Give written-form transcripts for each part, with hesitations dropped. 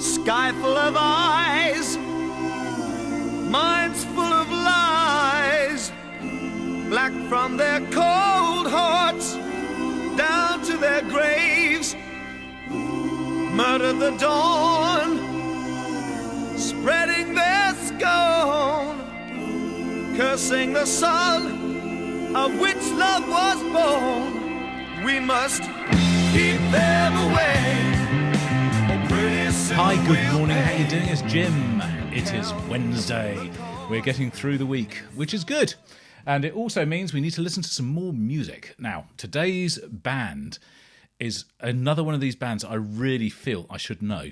sky full of eyes, minds full of lies, black from their cold hearts down to their graves. Murder the dawn, spreading their scorn, cursing the sun of which love was born. We must keep them away. Hi, good morning, how you doing? It's Jim. It is Wednesday. We're getting through the week, which is good. And it also means we need to listen to some more music. Now, today's band is another one of these bands I really feel I should know.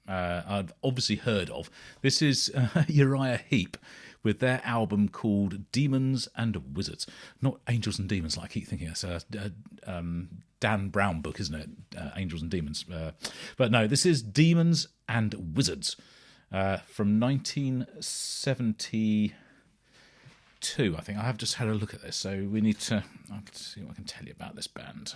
I've obviously heard of. This is Uriah Heep with their album called Demons and Wizards. Not Angels and Demons, like I keep thinking. It's a Dan Brown book, isn't it? Angels and Demons. But no, this is Demons and Wizards from 1972, I think. I have just had a look at this, so we need to... I'll see what I can tell you about this band.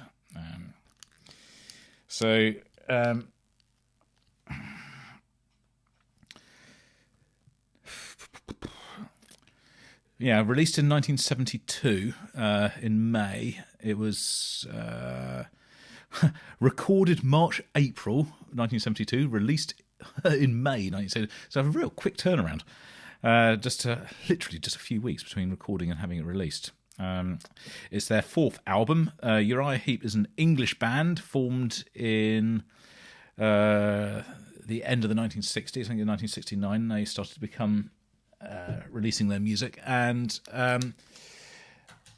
Yeah, released in 1972 in May. It was recorded March-April 1972, released in May 1972. So a real quick turnaround. Literally just a few weeks between recording and having it released. It's their fourth album. Uriah Heep is an English band formed in the end of the 1960s. I think in 1969 they started to become... releasing their music, and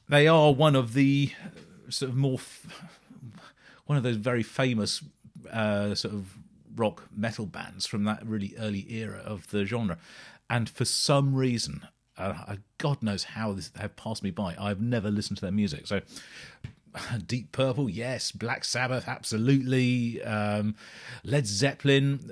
they are one of the sort of one of those very famous sort of rock metal bands from that really early era of the genre. And for some reason, God knows how this have passed me by, I've never listened to their music. So Deep Purple, yes. Black Sabbath, absolutely. Led Zeppelin,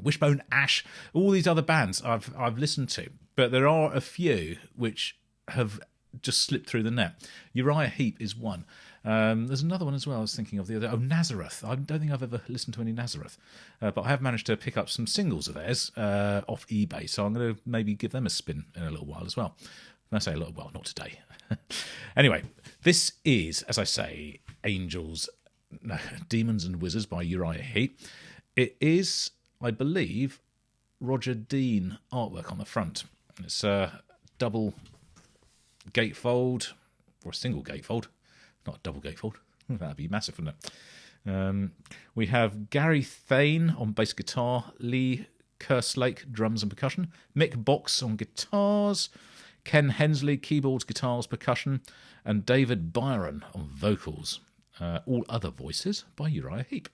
Wishbone Ash, all these other bands I've listened to, but there are a few which have just slipped through the net. Uriah Heep is one. There's another one as well I was thinking of the other. Oh, Nazareth. I don't think I've ever listened to any Nazareth, but I have managed to pick up some singles of theirs off eBay, so I'm going to maybe give them a spin in a little while as well. When I say a little while, not today. Anyway, this is, as I say, Demons and Wizards by Uriah Heep. It is, I believe, Roger Dean artwork on the front. It's a double gatefold, or a single gatefold, not a double gatefold. That'd be massive, wouldn't it? We have Gary Thane on bass guitar, Lee Kerslake drums and percussion, Mick Box on guitars, Ken Hensley keyboards, guitars, percussion, and David Byron on vocals. All other voices by Uriah Heep.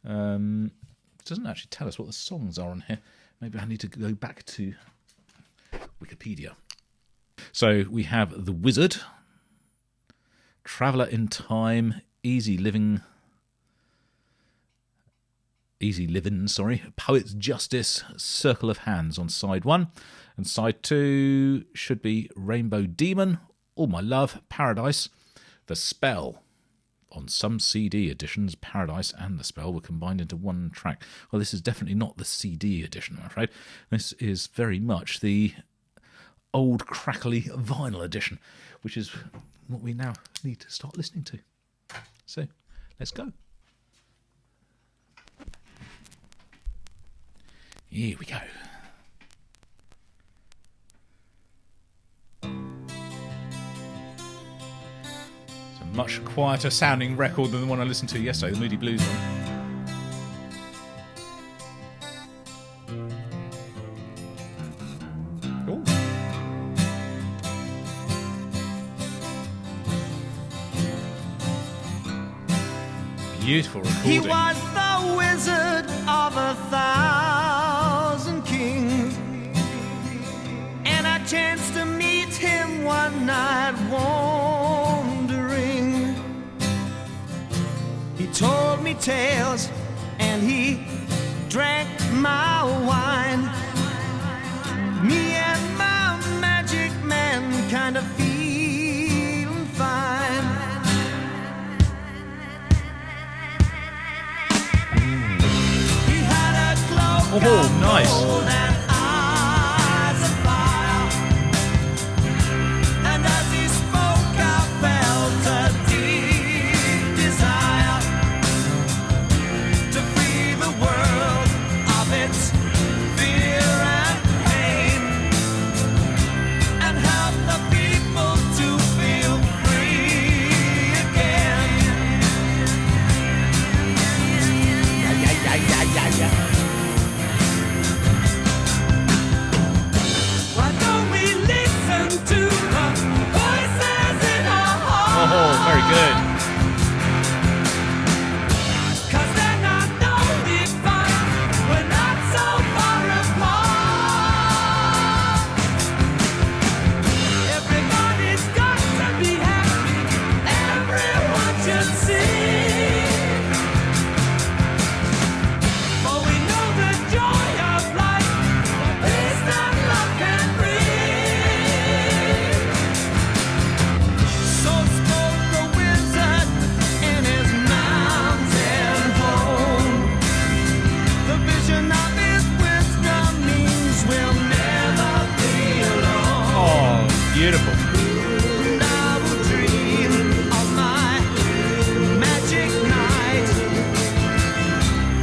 It doesn't actually tell us what the songs are on here. Maybe I need to go back to Wikipedia. So we have The Wizard, Traveller in Time, Easy Living, Poet's Justice, Circle of Hands on side 1, and side 2 should be Rainbow Demon, All My Love, Paradise, The Spell. On some CD editions, Paradise and The Spell were combined into one track. Well, this is definitely not the CD edition, I'm afraid. This is very much the old crackly vinyl edition, which is what we now need to start listening to. So, let's go. Here we go. It's a much quieter sounding record than the one I listened to yesterday, the Moody Blues one. Ooh. Beautiful recording. He was the wizard of 1,000 kings, and I chanced to meet him one night wandering. He told me tales and he drank my wine. Me and my magic man kind of feeling fine. Oh, nice. gold and eyes of fire. And as he spoke, I felt a deep desire to free the world of its fear and pain, and help the people to feel free again. Why don't we listen to the voices in our hearts? Oh, very good. 'Cause then I know we find we're not so far apart. Everybody's got to be happy. Everyone should sing. For we know the joy of life, the peace that love can bring. So spoke the wizard in his mountain home. The vision of his wisdom means we'll never be alone. Oh, beautiful. And I will dream of my magic night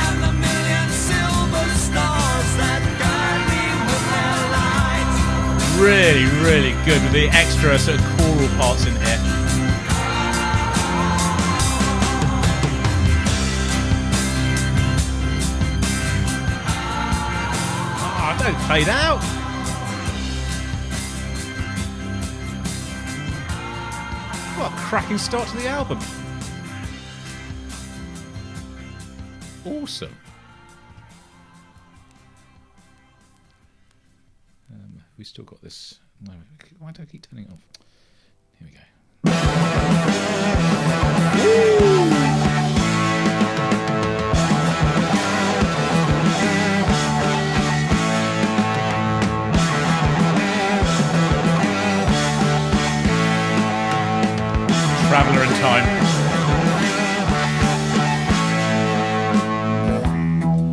and the million silver stars that guide me with their light. Really, really good with the extra sort of choral parts in here. Ah, don't fade out. What a cracking start to the album. Awesome. We still got this. No, why do I keep turning it off? Here we go. Traveller in time.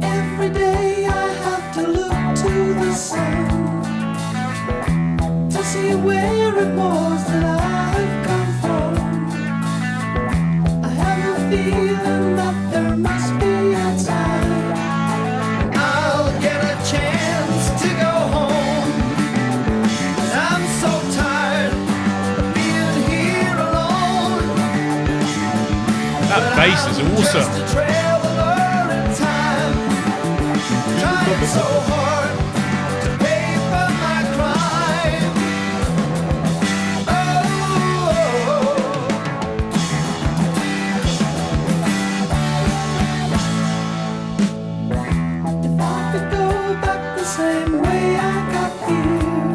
Every day I have to look to the sun to see where it was that I've come from. I have a feeling that there must be a time I'll get a chance to go home. 'Cause I'm so tired of being here alone. That bass is awesome. Just a traveler in time, trying so hard to pay for my crime. Oh, if I could go back the same way I got here,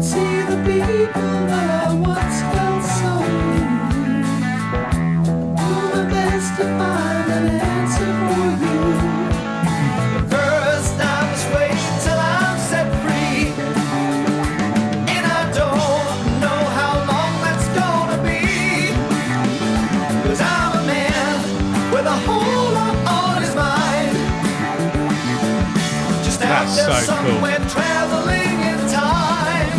see the people that I once felt so near. Do my best to find an answer for you. But first I must wait till I'm set free, and I don't know how long that's gonna be. 'Cause I'm a man with a whole lot on his mind, just out That's there so cool. somewhere traveling in time.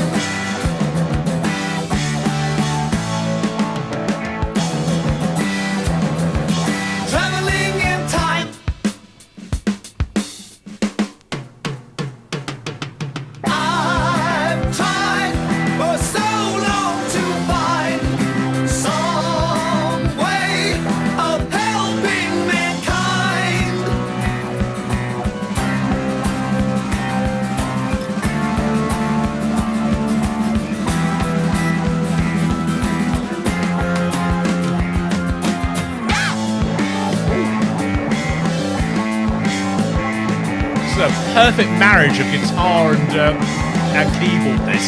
Traveling in time. I've tried for so long to find some way of helping mankind. This is a perfect marriage of guitar and keyboard. This.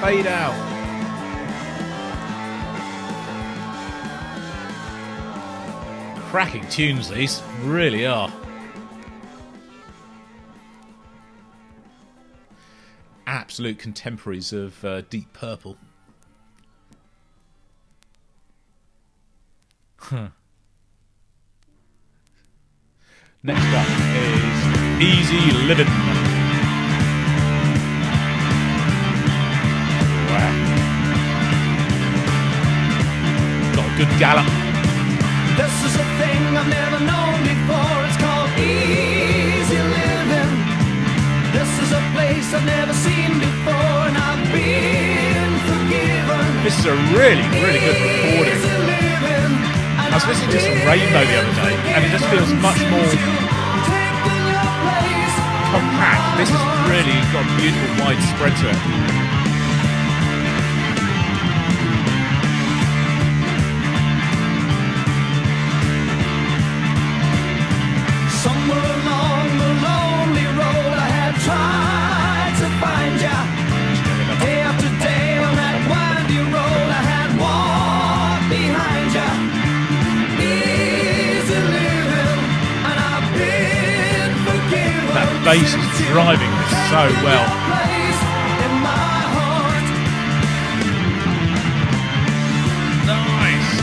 fade out. Cracking tunes, these really are. Absolute contemporaries of Deep Purple. Next up is Easy Living. Wow. Got a good gallop. This is a thing I've never known before. It's called easy living. This is a place I've never seen before, and I've been forgiven. This is a really, really good recording. I was listening to some Rainbow the other day, and it just feels much more compact. This has really got a beautiful wide spread to it. Somewhere along the lonely road I had tried to find ya. Day after day on that windy road I had walked behind ya. Easy living, and I've been forgiven. That bass is driving this so well. Place in my heart. Nice.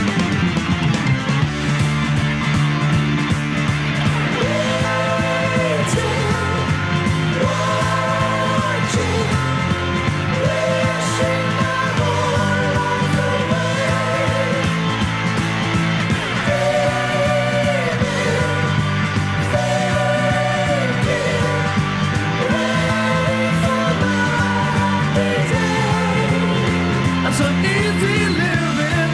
I'm so easy living.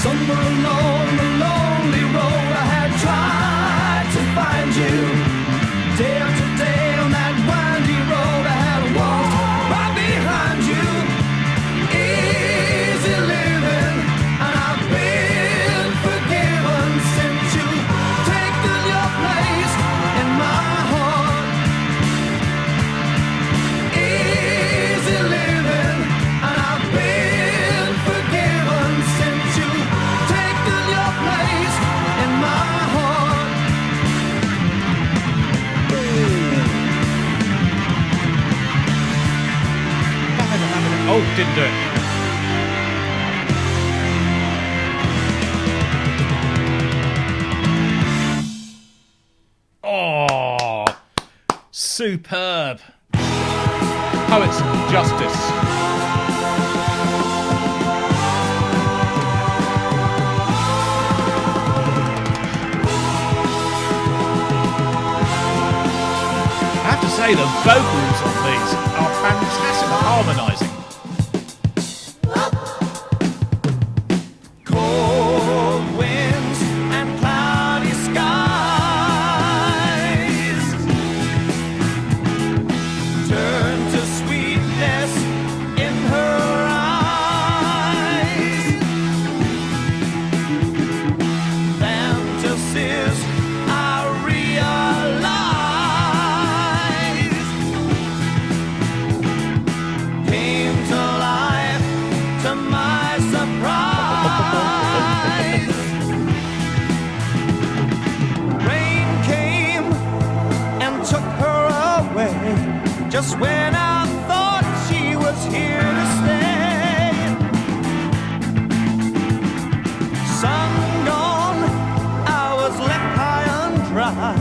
Somewhere along the lonely road I had tried to find you. Day after day on that windy road I had walked right behind you. Easy living, and I've been forgiven since you've taken your place in my heart. Easy living, and I've been forgiven since you've taken your place in my heart. Oh, didn't do it. Oh, superb. Poets of Justice. I have to say the vocals on these are fantastic at harmonising. Cold winds and cloudy skies turn to sweetness in her eyes. Fantasies I realize came to life to my surprise. Rain came and took her away just when I thought she was here to stay. Sun gone, I was left high and dry.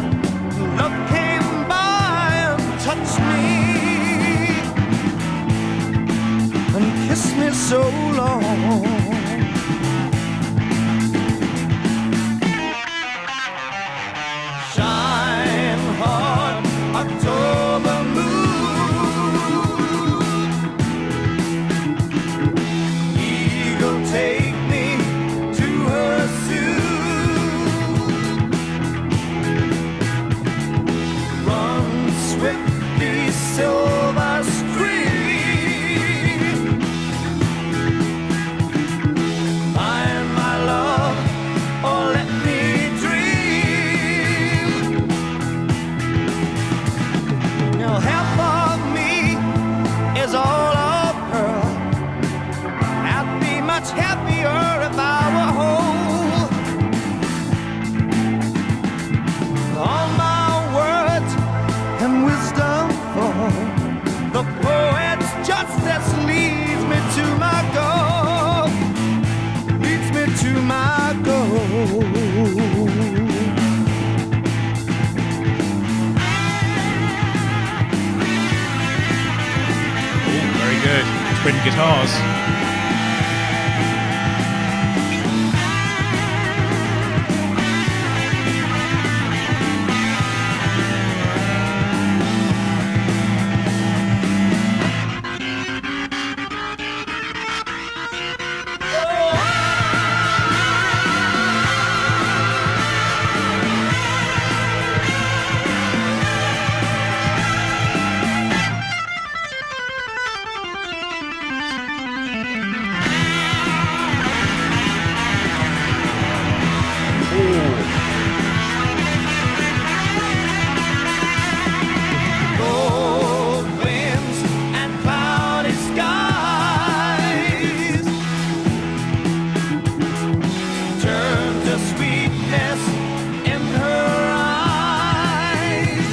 Love came by and touched me and kissed me so long. Shine hard, October moon. Eagle, take me to her soon. Run swiftly, silver stream. good. Twin guitars. Cold winds and cloudy skies turn to sweetness in her eyes.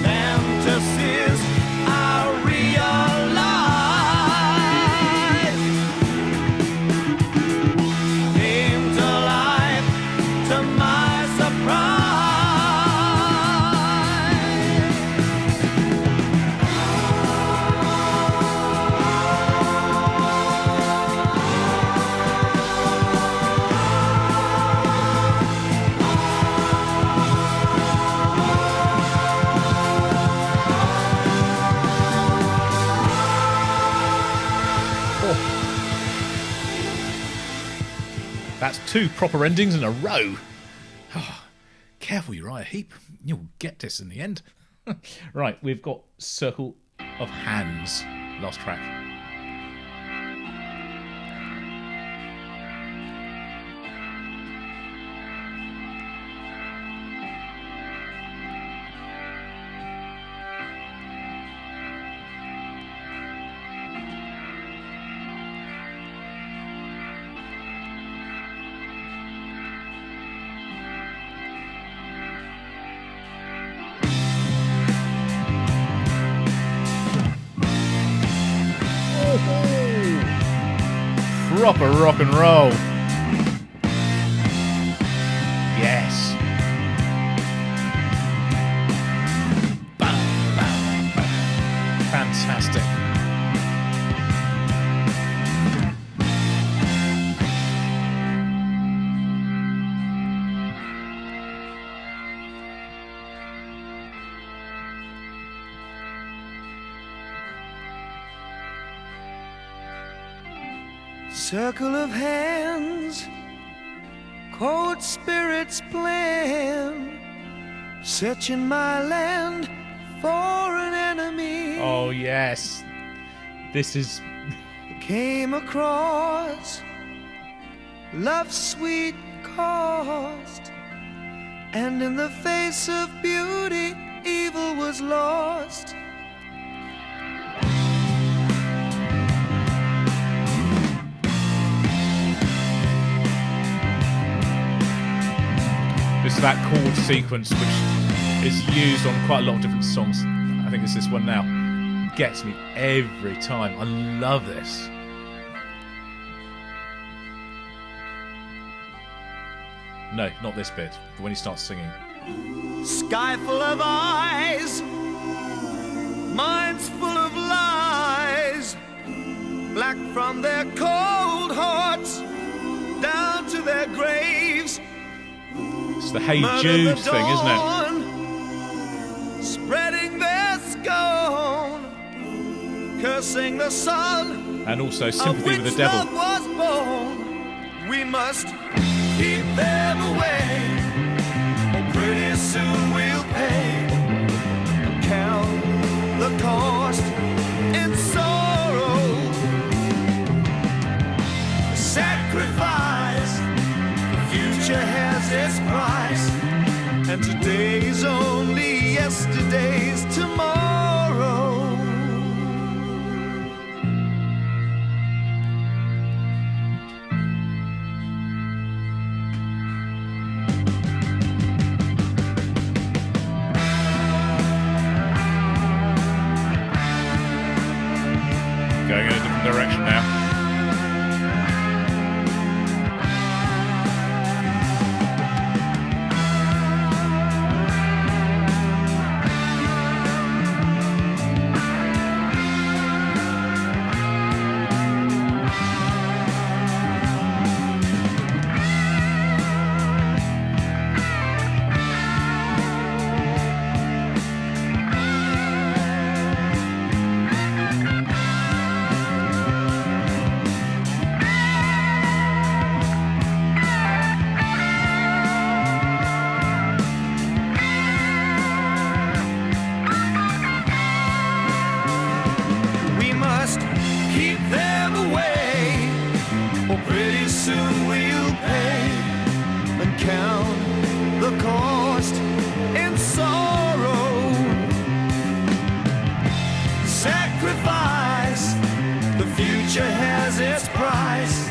Fantasies I realize came to life to my surprise. That's 2 proper endings in a row. Oh, careful, Uriah Heep. You'll get this in the end. Right, we've got Circle of Hands, last track. Proper rock and roll. Yes. Bam, bam, bam. Fantastic. Circle of hands, cold spirits plan, searching my land for an enemy. Oh, yes. This is... Came across love's sweet cost, and in the face of beauty, evil was lost. This is that chord sequence which is used on quite a lot of different songs. I think it's this one now. Gets me every time. I love this. No, not this bit, but when he starts singing. Sky full of eyes, minds full of lies, black from their cold hearts down to their graves. It's the Hey Jude thing, isn't it? Spreading their scorn, cursing the sun. And also Sympathy with the Devil. Love was born. We must keep them away, or pretty soon we'll pay. Count the cost in sorrow, the sacrifice. The future has its price, and today's only yesterday's tomorrow. soon we'll pay and count the cost in sorrow. Sacrifice, the future has its price,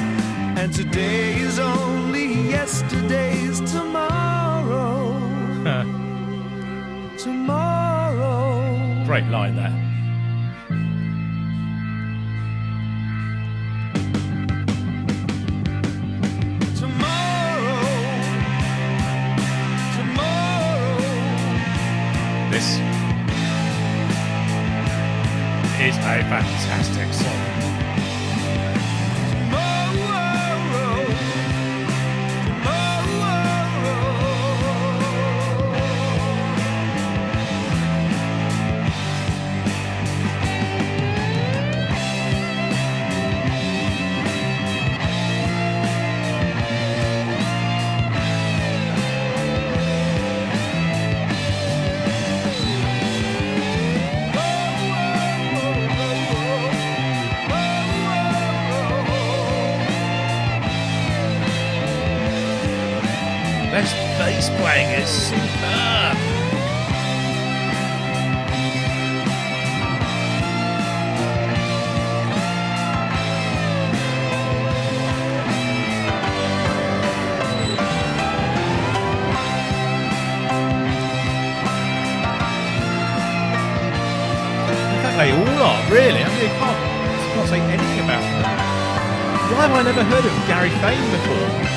and today is only yesterday's tomorrow. Tomorrow. Great line there. This is a fantastic song. This bass playing is superb. In fact, they all are, really. I mean, you can't say anything about them. Why have I never heard of Gary Fane before?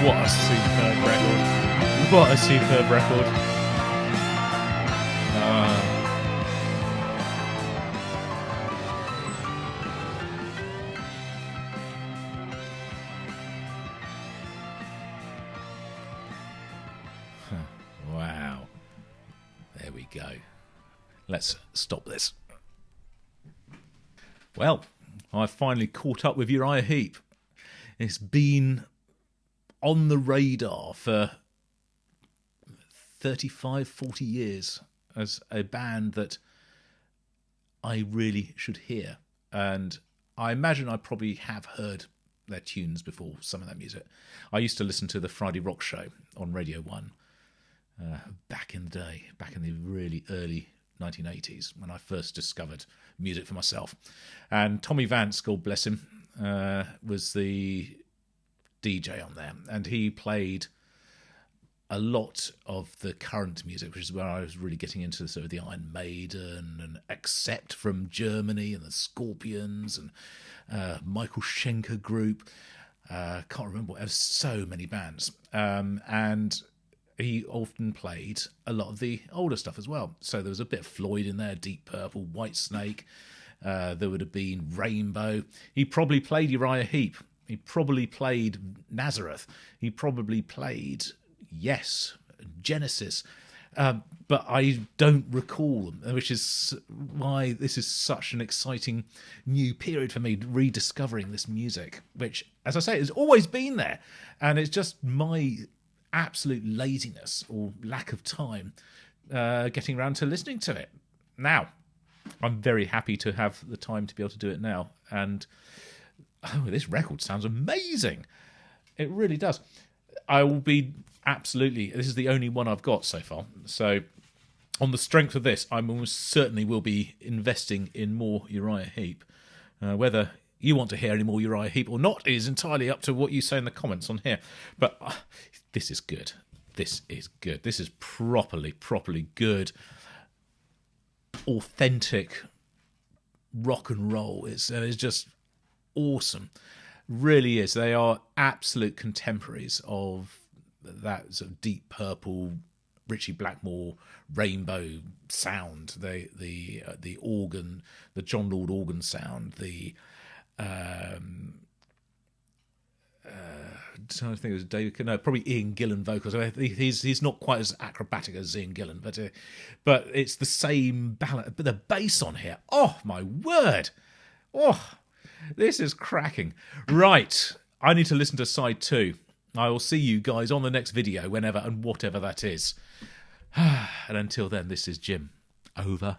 What a superb record. What a superb record. Wow. There we go. Let's stop this. Well, I've finally caught up with Uriah Heep. It's been on the radar for 35, 40 years as a band that I really should hear. And I imagine I probably have heard their tunes before, some of their music. I used to listen to the Friday Rock Show on Radio 1 back in the day, back in the really early 1980s when I first discovered music for myself. And Tommy Vance, God bless him, was the DJ on there, and he played a lot of the current music, which is where I was really getting into sort of the Iron Maiden and Accept from Germany and the Scorpions and Michael Schenker Group. Can't remember, there was so many bands, and he often played a lot of the older stuff as well. So there was a bit of Floyd in there, Deep Purple, White Snake. There would have been Rainbow. He probably played Uriah Heep. He probably played Nazareth. He probably played Yes, Genesis. But I don't recall them, which is why this is such an exciting new period for me, rediscovering this music, which, as I say, has always been there. And it's just my absolute laziness or lack of time getting around to listening to it. Now, I'm very happy to have the time to be able to do it now. And this record sounds amazing. It really does. I will be absolutely... This is the only one I've got so far. So on the strength of this, I almost certainly will be investing in more Uriah Heep. Whether you want to hear any more Uriah Heep or not is entirely up to what you say in the comments on here. But this is good. This is good. This is properly good, authentic rock and roll. It's just awesome. Really is. They are absolute contemporaries of that sort of Deep Purple, Ritchie Blackmore, Rainbow sound. The organ, the John Lord organ sound. I think it was David. No, probably Ian Gillan vocals. I mean, he's not quite as acrobatic as Ian Gillan, but it's the same ballad. But the bass on here, oh my word, oh, this is cracking. Right, I need to listen to side 2. I will see you guys on the next video, whenever and whatever that is. And until then, this is Jim. Over